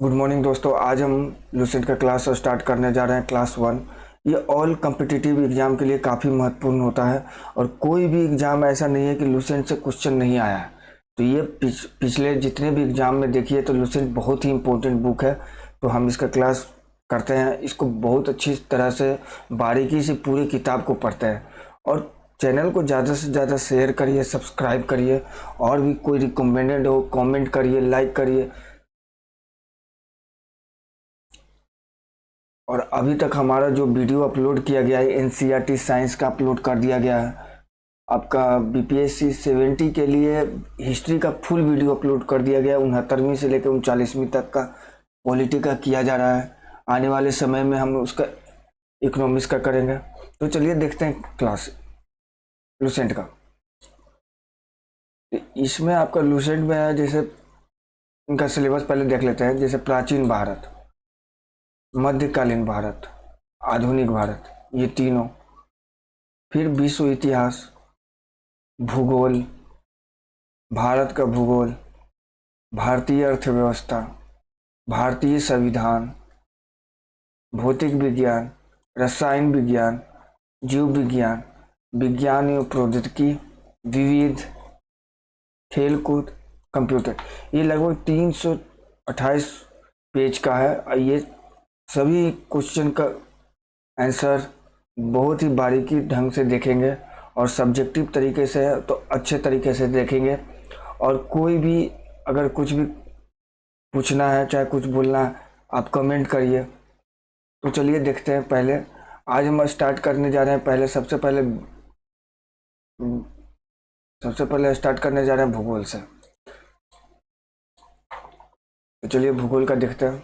Good morning दोस्तों। आज हम लूसेंट का क्लास स्टार्ट करने जा रहे हैं, क्लास 1। ये ऑल कम्पिटिटिव एग्ज़ाम के लिए काफ़ी महत्वपूर्ण होता है और कोई भी एग्ज़ाम ऐसा नहीं है कि लूसेंट से क्वेश्चन नहीं आया है। तो ये पिछले जितने भी एग्ज़ाम में देखिए तो लूसेंट बहुत ही इम्पोर्टेंट बुक है। तो हम इसका क्लास करते हैं, इसको बहुत अच्छी तरह से बारीकी से पूरी किताब को पढ़ते हैं। और चैनल को ज़्यादा से ज़्यादा शेयर करिए, सब्सक्राइब करिए, और भी कोई रिकमेंडेड हो कमेंट करिए, लाइक करिए। और अभी तक हमारा जो वीडियो अपलोड किया गया है एनसीईआरटी साइंस का अपलोड कर दिया गया है। आपका बीपीएससी 70 के लिए हिस्ट्री का फुल वीडियो अपलोड कर दिया गया है। 69वीं से लेकर 39वीं तक का पॉलिटी का किया जा रहा है। आने वाले समय में हम उसका इकोनॉमिक्स का करेंगे। तो चलिए देखते हैं क्लास लूसेंट का। इसमें आपका लूसेंट में है, जैसे इनका सिलेबस पहले देख लेते हैं। जैसे प्राचीन भारत, मध्यकालीन भारत, आधुनिक भारत, ये तीनों। फिर विश्व इतिहास, भूगोल, भारत का भूगोल, भारतीय अर्थव्यवस्था, भारतीय संविधान, भौतिक विज्ञान, रसायन विज्ञान, जीव विज्ञान, विज्ञान एवं प्रौद्योगिकी, विविध, खेलकूद, कंप्यूटर। ये लगभग 328 पेज का है और ये सभी क्वेश्चन का आंसर बहुत ही बारीकी ढंग से देखेंगे और सब्जेक्टिव तरीके से तो अच्छे तरीके से देखेंगे। और कोई भी अगर कुछ भी पूछना है, चाहे कुछ बोलना है, आप कमेंट करिए। तो चलिए देखते हैं। पहले आज हम स्टार्ट करने जा रहे हैं। सबसे पहले स्टार्ट करने जा रहे हैं भूगोल से। तो चलिए भूगोल का देखते हैं।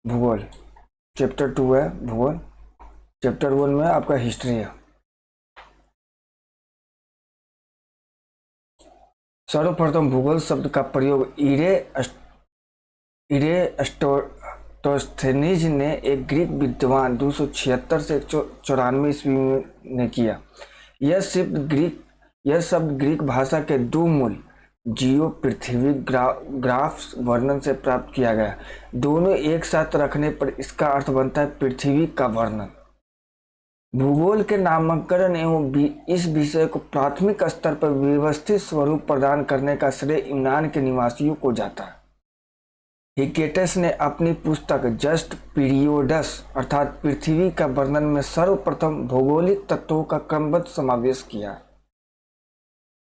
भूगोल चैप्टर 2 है भूगोल। चैप्टर 1 में आपका हिस्ट्री है। सर्वप्रथम भूगोल शब्द का प्रयोग इरेस्टोस्थेनीज ने, एक ग्रीक विद्वान, 276 से 194 ईस्वी में ने किया। यह शब्द ग्रीक भाषा के दो मूल जियो पृथ्वी ग्राफ्स वर्णन से प्राप्त किया गया। दोनों एक साथ रखने पर इसका अर्थ बनता है पृथ्वी का वर्णन। भूगोल के नामकरण एवं इस विषय को प्राथमिक स्तर पर व्यवस्थित स्वरूप प्रदान करने का श्रेय यूनान के निवासियों को जाता है। हिकेटस ने अपनी पुस्तक जस्ट पीरियोडस अर्थात पृथ्वी का वर्णन में सर्वप्रथम भौगोलिक तत्वों का क्रमबद्ध समावेश किया।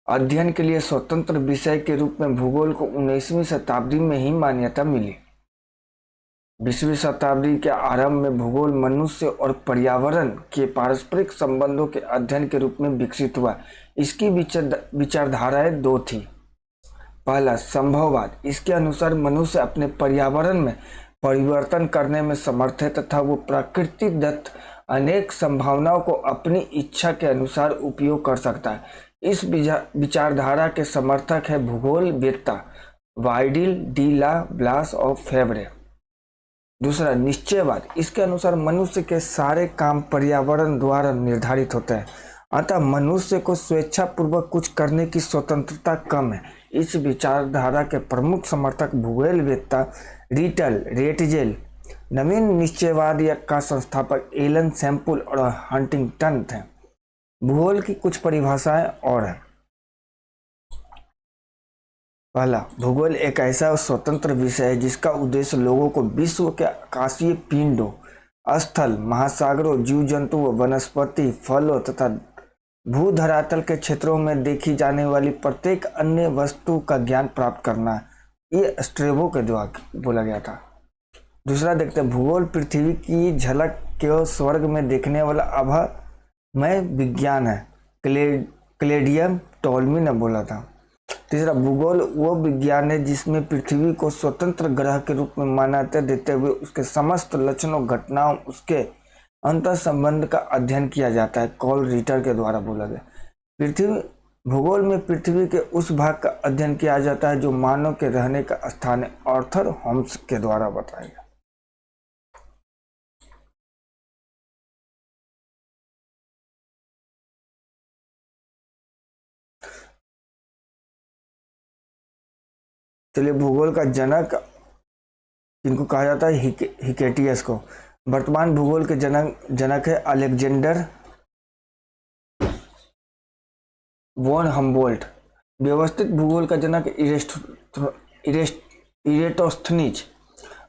अध्ययन के लिए स्वतंत्र विषय के रूप में भूगोल को 19वीं शताब्दी में ही मान्यता मिली। 20वीं शताब्दी के आरंभ में भूगोल मनुष्य और पर्यावरण के पारस्परिक संबंधों के अध्ययन के रूप में विकसित हुआ। इसकी विचारधाराएं दो थी। पहला, संभववाद। इसके अनुसार मनुष्य अपने पर्यावरण में परिवर्तन करने में समर्थ है तथा वो प्रकृति दत्त अनेक संभावनाओं को अपनी इच्छा के अनुसार उपयोग कर सकता है। इस विचारधारा के समर्थक है भूगोल वेत्ता वाइडिल डी ला ब्लास ऑफ फेवरे। दूसरा, निश्चयवाद। इसके अनुसार मनुष्य के सारे काम पर्यावरण द्वारा निर्धारित होते हैं, अतः मनुष्य को स्वेच्छापूर्वक कुछ करने की स्वतंत्रता कम है। इस विचारधारा के प्रमुख समर्थक भूगोलवेत्ता रिटल रेटजेल, नवीन निश्चयवाद का संस्थापक एलन सैम्पुल और हंटिंगटन थे। भूगोल की कुछ परिभाषाएं और हैं। पहला, भूगोल एक ऐसा स्वतंत्र विषय है जिसका उद्देश्य लोगों को विश्व के आकाशीय पिंडों, स्थल, महासागरों, जीव जंतुओं, वनस्पति, फलों तथा भूधरातल के क्षेत्रों में देखी जाने वाली प्रत्येक अन्य वस्तु का ज्ञान प्राप्त करना है। ये स्ट्रेबो के द्वारा बोला गया था। दूसरा देखते हैं, भूगोल पृथ्वी की झलक केवल स्वर्ग में देखने वाला आभामय विज्ञान है। क्लेडियम टोल्मी ने बोला था। तीसरा, भूगोल वो विज्ञान है जिसमें पृथ्वी को स्वतंत्र ग्रह के रूप में मान्यता देते हुए उसके समस्त लक्षणों, घटनाओं, उसके अंतर संबंध का अध्ययन किया जाता है। कॉल रिटर के द्वारा बोला गया। पृथ्वी भूगोल में पृथ्वी के उस भाग का अध्ययन किया जाता है जो मानव के रहने का स्थान है। आर्थर होम्स के द्वारा बताया गया। चलिए, भूगोल का जनक जिनको कहा जाता है हिकेटियस को। वर्तमान भूगोल के जनक है अलेक्जेंडर वॉन हम्बोल्ट। व्यवस्थित भूगोल का जनक इरेटोस्थनीज।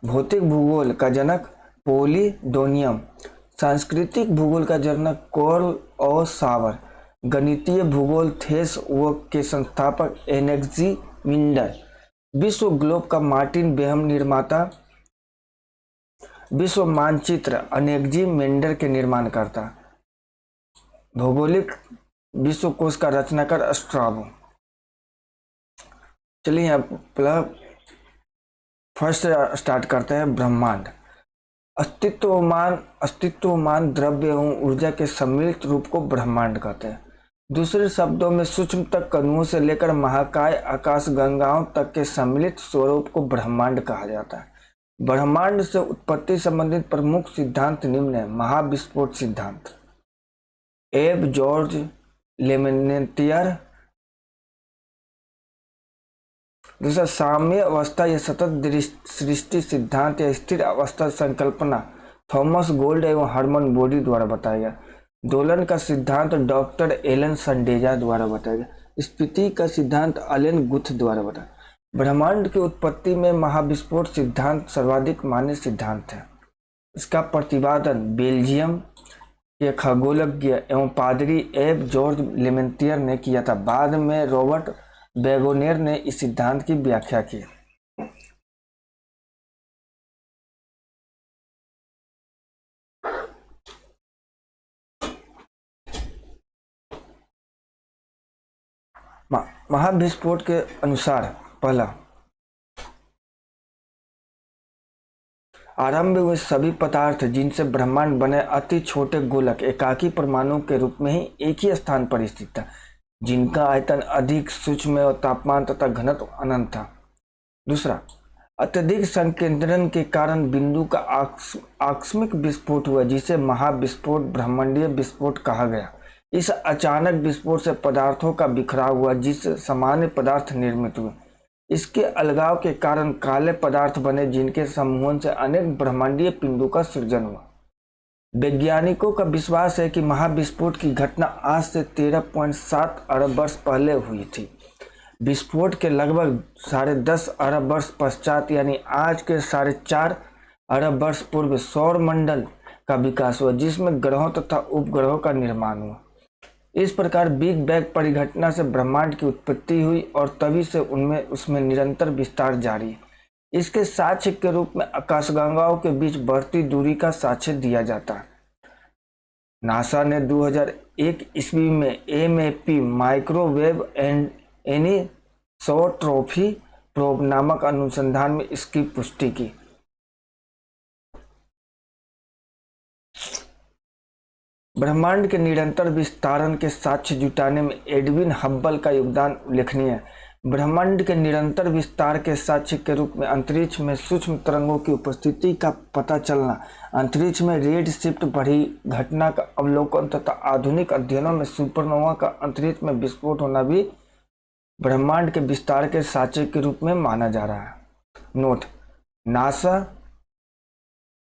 भौतिक भूगोल का जनक पोलिडोनियम। सांस्कृतिक भूगोल का जनक कोर्ल और सावर। गणितीय भूगोल थेस वो के संस्थापक एनेक्सिमिंडर। विश्व ग्लोब का मार्टिन बेहम निर्माता। विश्व मानचित्र अनेक्सिमिंडर के निर्माणकर्ता। भौगोलिक विश्वकोश का रचनाकार स्ट्राबो। चलिए यहाँ फर्स्ट स्टार्ट करते हैं। ब्रह्मांड अस्तित्वमान द्रव्य एवं ऊर्जा के सम्मिलित रूप को ब्रह्मांड कहते हैं। दूसरे शब्दों में सूक्ष्म तक कणुओं से लेकर महाकाय आकाशगंगाओं तक के सम्मिलित स्वरूप को ब्रह्मांड कहा जाता है। ब्रह्मांड से उत्पत्ति संबंधित प्रमुख सिद्धांत निम्न है। महाविस्फोट सिद्धांत, एब जॉर्ज लेमेनेटियर। दूसरा साम्य अवस्था या सतत सृष्टि सिद्धांत या स्थिर अवस्था संकल्पना थॉमस गोल्ड एवं हरमन बोडी द्वारा बताया गया। दोलन का सिद्धांत डॉक्टर एलन संडेजा द्वारा बताया गया। स्फीति का सिद्धांत अलेन गुथ द्वारा बताया। ब्रह्मांड की उत्पत्ति में महाविस्फोट सिद्धांत सर्वाधिक मान्य सिद्धांत है। इसका प्रतिपादन बेल्जियम के खगोलज्ञ एवं पादरी एब जॉर्ज लेमेंटियर ने किया था। बाद में रॉबर्ट बेगोनियर ने इस सिद्धांत की व्याख्या की। महाविस्फोट के अनुसार पहला, आरंभ में सभी पदार्थ जिनसे ब्रह्मांड बने अति छोटे गोलक एकाकी परमाणु के रूप में ही एक ही स्थान पर स्थित था, जिनका आयतन अधिक सूक्ष्म और तापमान तथा घनत्व अनंत था। दूसरा, अत्यधिक संकेंद्रण के कारण बिंदु का आकस्मिक विस्फोट हुआ, जिसे महाविस्फोट ब्रह्मांडीय विस्फोट कहा गया। इस अचानक विस्फोट से पदार्थों का बिखराव हुआ, जिससे सामान्य पदार्थ निर्मित हुए। इसके अलगाव के कारण काले पदार्थ बने, जिनके समूहन से अनेक ब्रह्मांडीय पिंडों का सृजन हुआ। वैज्ञानिकों का विश्वास है कि महाविस्फोट की घटना आज से 13.7 अरब वर्ष पहले हुई थी। विस्फोट के लगभग 10.5 अरब वर्ष पश्चात यानी आज के 4.5 अरब वर्ष पूर्व सौर मंडल का विकास हुआ, जिसमें ग्रहों तथा उपग्रहों का निर्माण हुआ। इस प्रकार बिग बैंग परिघटना से ब्रह्मांड की उत्पत्ति हुई और तभी से उसमें निरंतर विस्तार जारी है। इसके साक्ष्य के रूप में आकाशगंगाओं के बीच बढ़ती दूरी का साक्ष्य दिया जाता है। नासा ने 2001 ईस्वी में MAP माइक्रोवेव एनिसोट्रॉपी प्रोब नामक अनुसंधान में इसकी पुष्टि की। ब्रह्मांड के निरंतर विस्तारण के साक्ष्य जुटाने में एडविन हब्बल का योगदान उल्लेखनीय है। ब्रह्मांड के निरंतर विस्तार के साक्ष्य के रूप में अंतरिक्ष में सूक्ष्म तरंगों की उपस्थिति का पता चलना, अंतरिक्ष में रेड शिफ्ट बढ़ी घटना का अवलोकन तथा आधुनिक अध्ययनों में सुपरनोवा का अंतरिक्ष में विस्फोट होना भी ब्रह्मांड के विस्तार के साक्ष्य के रूप में माना जा रहा है। नोट, नासा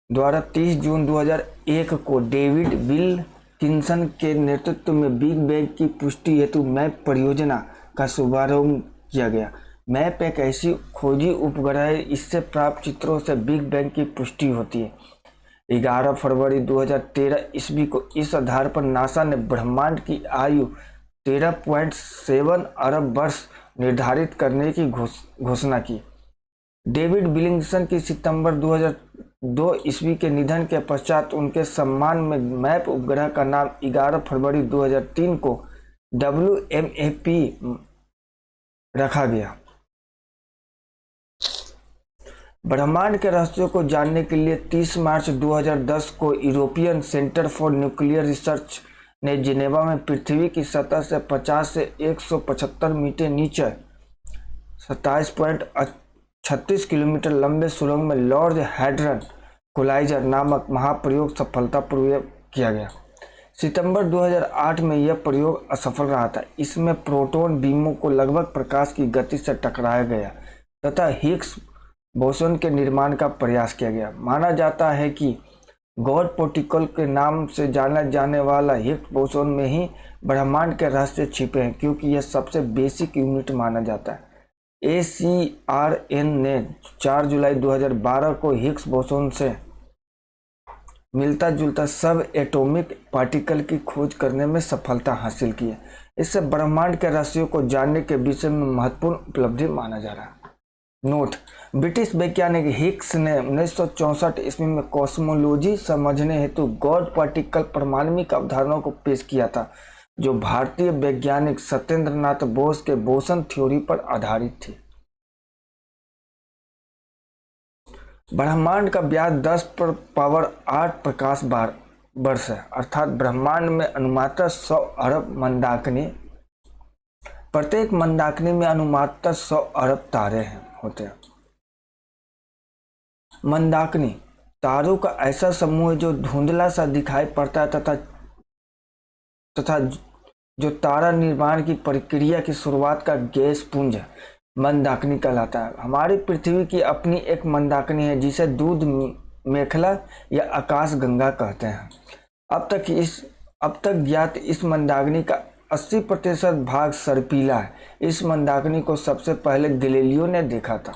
द्वारा 30 जून 2001 को डेविड विल्किंसन के नेतृत्व में बिग बैंग की पुष्टि हेतु मैप परियोजना का शुभारंभ किया गया। मैप एक ऐसी खोजी उपग्रह है, इससे प्राप्त चित्रों से बिग बैंग की पुष्टि होती है। 11 फरवरी 2013 ईस्वी को इस आधार पर नासा ने ब्रह्मांड की आयु 13.7 अरब वर्ष निर्धारित करने की घोषणा की। डेविड विलिंगसन की सितंबर 2002 ईस्वी के निधन के पश्चात उनके सम्मान में मैप उपग्रह का नाम 11 फरवरी 2003 को WMAP रखा गया। ब्रह्मांड के रहस्यों को जानने के लिए 30 मार्च 2010 को European centre for nuclear research ने जिनेवा में पृथ्वी की सतह से 50 से 175 मीटर नीचे 27.36 किलोमीटर लंबे सुरंग में लॉर्ड हैड्रन कोलाइजर नामक महाप्रयोग सफलतापूर्वक किया गया। सितंबर 2008 में यह प्रयोग असफल रहा था। इसमें प्रोटॉन बीमों को लगभग प्रकाश की गति से टकराया गया तथा हिग्स बोसोन के निर्माण का प्रयास किया गया। माना जाता है कि गॉड पार्टिकल के नाम से जाना जाने वाला हिग्स बोसोन में ही ब्रह्मांड के रहस्य छिपे हैं, क्योंकि यह सबसे बेसिक यूनिट माना जाता है। ACRN ने 4 जुलाई 2012 को हिग्स बोसोन से मिलता जुलता सब एटॉमिक पार्टिकल की खोज करने में सफलता हासिल की है। इससे ब्रह्मांड के रहस्यों को जानने के विषय में महत्वपूर्ण उपलब्धि माना जा रहा है। नोट: ब्रिटिश वैज्ञानिक हिग्स ने 1964 ईस्वी में कॉस्मोलॉजी समझने हेतु गॉड पार्टिकल परमाणुक अवधारणा को पेश किया था, जो भारतीय वैज्ञानिक सत्येंद्र नाथ बोस के बोसन थ्योरी पर आधारित थी। ब्रह्मांड का व्यास 10⁸ प्रकाश वर्ष है, अर्थात ब्रह्मांड में अनुमानतः 100 अरब मंदाकिनी, प्रत्येक मंदाकिनी में अनुमानतः 100 अरब तारे होते हैं। मंदाकिनी तारों का ऐसा समूह है जो धुंधला सा दिखाई पड़ता है तथा जो तारा निर्माण की प्रक्रिया की शुरुआत का गैस पुंज मंदाकिनी कहलाता है। हमारी पृथ्वी की अपनी एक मंदाकिनी है, जिसे दूध मेखला या आकाश गंगा कहते हैं। अब तक ज्ञात इस मंदाकिनी का 80% भाग सर्पीला है। इस मंदाकिनी को सबसे पहले गैलीलियो ने देखा था।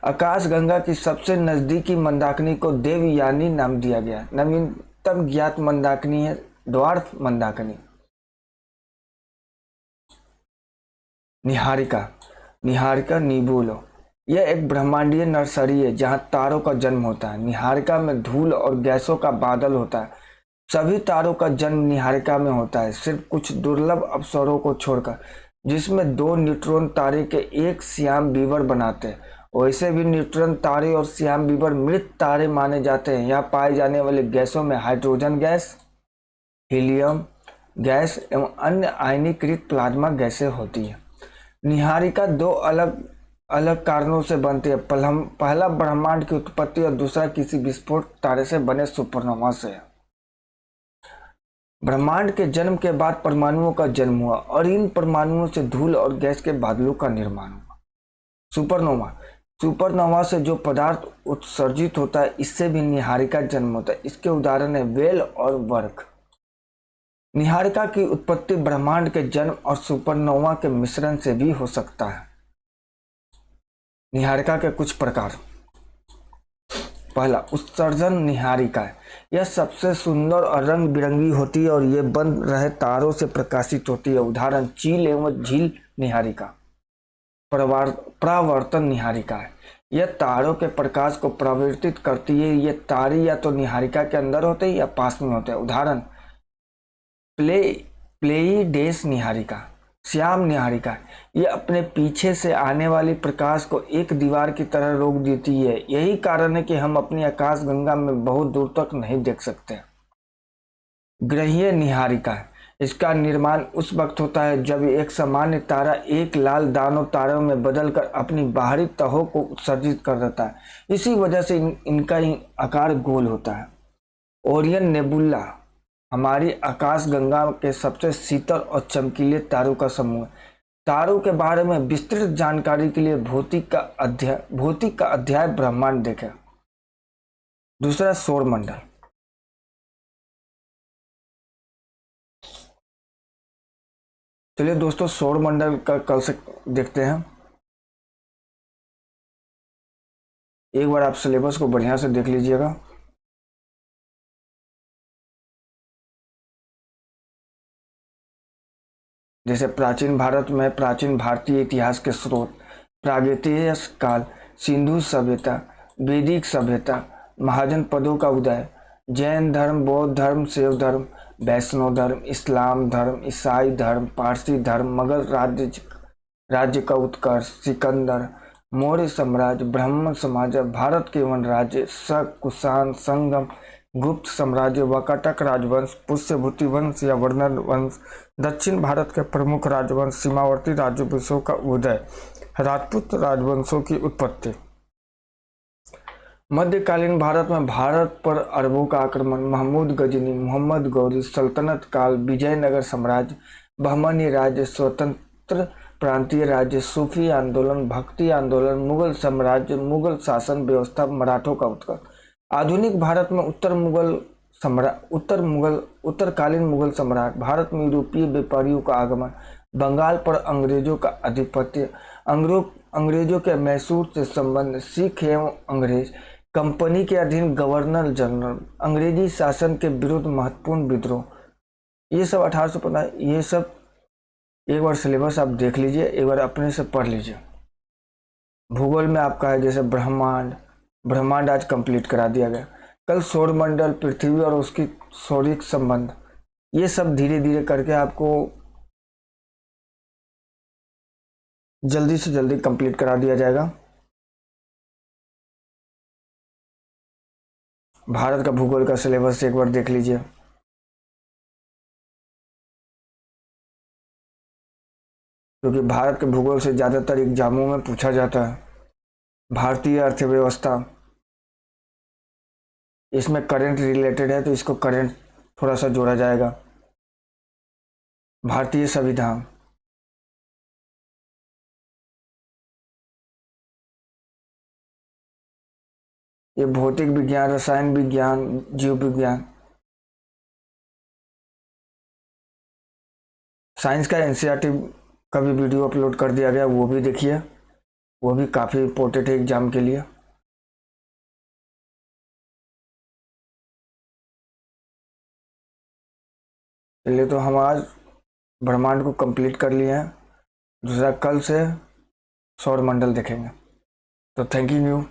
आकाश गंगा की सबसे नजदीकी मंदाकिनी को देवयानी नाम दिया गया। नवीनतम ज्ञात मंदाकिनी है ड्वार्फ मंदाकिनी। निहारिका निबुलो यह एक ब्रह्मांडीय नर्सरी है जहां तारों का जन्म होता है। निहारिका में धूल और गैसों का बादल होता है। सभी तारों का जन्म निहारिका में होता है, सिर्फ कुछ दुर्लभ अवसरों को छोड़कर, जिसमें 2 न्यूट्रॉन तारे के एक श्याम बीवर बनाते हैं। वैसे भी न्यूट्रॉन तारे और श्याम बीवर मृत तारे माने जाते हैं। यहाँ पाए जाने वाले गैसों में हाइड्रोजन गैस, हीलियम गैस एवं अन्य आयनीकृत प्लाज्मा गैसें होती हैं। निहारिका 2 अलग अलग कारणों से बनती है। पहला ब्रह्मांड की उत्पत्ति और दूसरा किसी विस्फोट तारे से बने सुपरनोवा से। ब्रह्मांड के जन्म के बाद परमाणुओं का जन्म हुआ और इन परमाणुओं से धूल और गैस के बादलों का निर्माण हुआ। सुपरनोवा से जो पदार्थ उत्सर्जित होता है, इससे भी निहारिका जन्म होता है। इसके उदाहरण है वेल और वर्क। निहारिका की उत्पत्ति ब्रह्मांड के जन्म और सुपरनोवा के मिश्रण से भी हो सकता है। निहारिका के कुछ प्रकार: पहला, उत्सर्जन निहारिका है। यह सबसे सुंदर और रंग बिरंगी होती है और ये बंद रहे तारों से प्रकाशित होती है। उदाहरण चील एवं झील निहारिका। परावर्तन निहारिका है। यह तारों के प्रकाश को परावर्तित करती है। ये तारे या तो निहारिका के अंदर होते हैं या पास में होते हैं। उदाहरण प्लेइडेस निहारिका। श्याम निहारिका, यह अपने पीछे से आने वाली प्रकाश को एक दीवार की तरह रोक देती है। यही कारण है कि हम अपनी आकाश गंगा में बहुत दूर तक नहीं देख सकते। ग्रहीय निहारिका है। इसका निर्माण उस वक्त होता है जब एक सामान्य तारा एक लाल दानव तारों में बदलकर अपनी बाहरी तहों को उत्सर्जित कर देता है। इसी वजह से इनका आकार गोल होता है। ओरियन नेबुला हमारी आकाश गंगा के सबसे शीतल और चमकीले तारों का समूह है। तारों के बारे में विस्तृत जानकारी के लिए भौतिक का अध्याय ब्रह्मांड देखें। दूसरा, सौर मंडल। चलिए दोस्तों, सौर मंडल का कल से देखते हैं। एक बार आप सिलेबस को बढ़िया से देख लीजिएगा। जैसे प्राचीन भारत में प्राचीन भारतीय इतिहास के स्रोत, प्रागैतिहासिक काल, सिंधु सभ्यता, वैदिक सभ्यता, महाजनपदों का उदय, जैन धर्म, बौद्ध धर्म, शैव धर्म, वैष्णव धर्म, इस्लाम धर्म, ईसाई धर्म, पारसी धर्म, मगध राज्य का उत्कर्ष, सिकंदर, मौर्य साम्राज्य, ब्राह्मण समाज, भारत के वन राज्य, शक, कुषाण, संगम, गुप्त साम्राज्य, वाकाटक राजवंश, पुष्यभूति वंश या वर्णन वंश, दक्षिण भारत के प्रमुख राजवंश, सीमावर्ती राजवंशों का उदय, राजपूत राजवंशों की उत्पत्ति। मध्यकालीन भारत में भारत पर अरबों का आक्रमण, महमूद गजनी, मोहम्मद गौरी, सल्तनत काल, विजयनगर साम्राज्य, बहमनी राज्य, स्वतंत्र प्रांतीय राज्य, सूफी आंदोलन, भक्ति आंदोलन, मुगल साम्राज्य, मुगल शासन व्यवस्था, मराठों का उत्कर्ष। आधुनिक भारत में उत्तरकालीन मुगल सम्राट, भारत में यूरोपीय व्यापारियों का आगमन, बंगाल पर अंग्रेजों का आधिपत्य, अंग्रेजों के मैसूर से संबंध, सिख एवं अंग्रेज, कंपनी के अधीन गवर्नर जनरल, अंग्रेजी शासन के विरुद्ध महत्वपूर्ण विद्रोह, ये सब 1815। ये सब एक बार सिलेबस आप देख लीजिए, एक बार अपने से पढ़ लीजिए। भूगोल में आपका है जैसे ब्रह्मांड आज कंप्लीट करा दिया गया। कल सौरमंडल, पृथ्वी और उसकी सौरिक संबंध, ये सब धीरे धीरे करके आपको जल्दी से जल्दी कंप्लीट करा दिया जाएगा। भारत का भूगोल का सिलेबस एक बार देख लीजिए। क्योंकि भारत के भूगोल से ज़्यादातर एग्जामों में पूछा जाता है। भारतीय अर्थव्यवस्था, इसमें करंट रिलेटेड है तो इसको करंट थोड़ा सा जोड़ा जाएगा। भारतीय संविधान, ये भौतिक विज्ञान, रसायन विज्ञान, जीव विज्ञान, साइंस का एनसीईआरटी का भी वीडियो अपलोड कर दिया गया, वो भी देखिए, वो भी काफ़ी इंपॉर्टेंट है एग्जाम के लिए। चलिए, तो हम आज ब्रह्मांड को कंप्लीट कर लिए हैं। दूसरा कल से सौरमंडल देखेंगे। तो थैंक यू।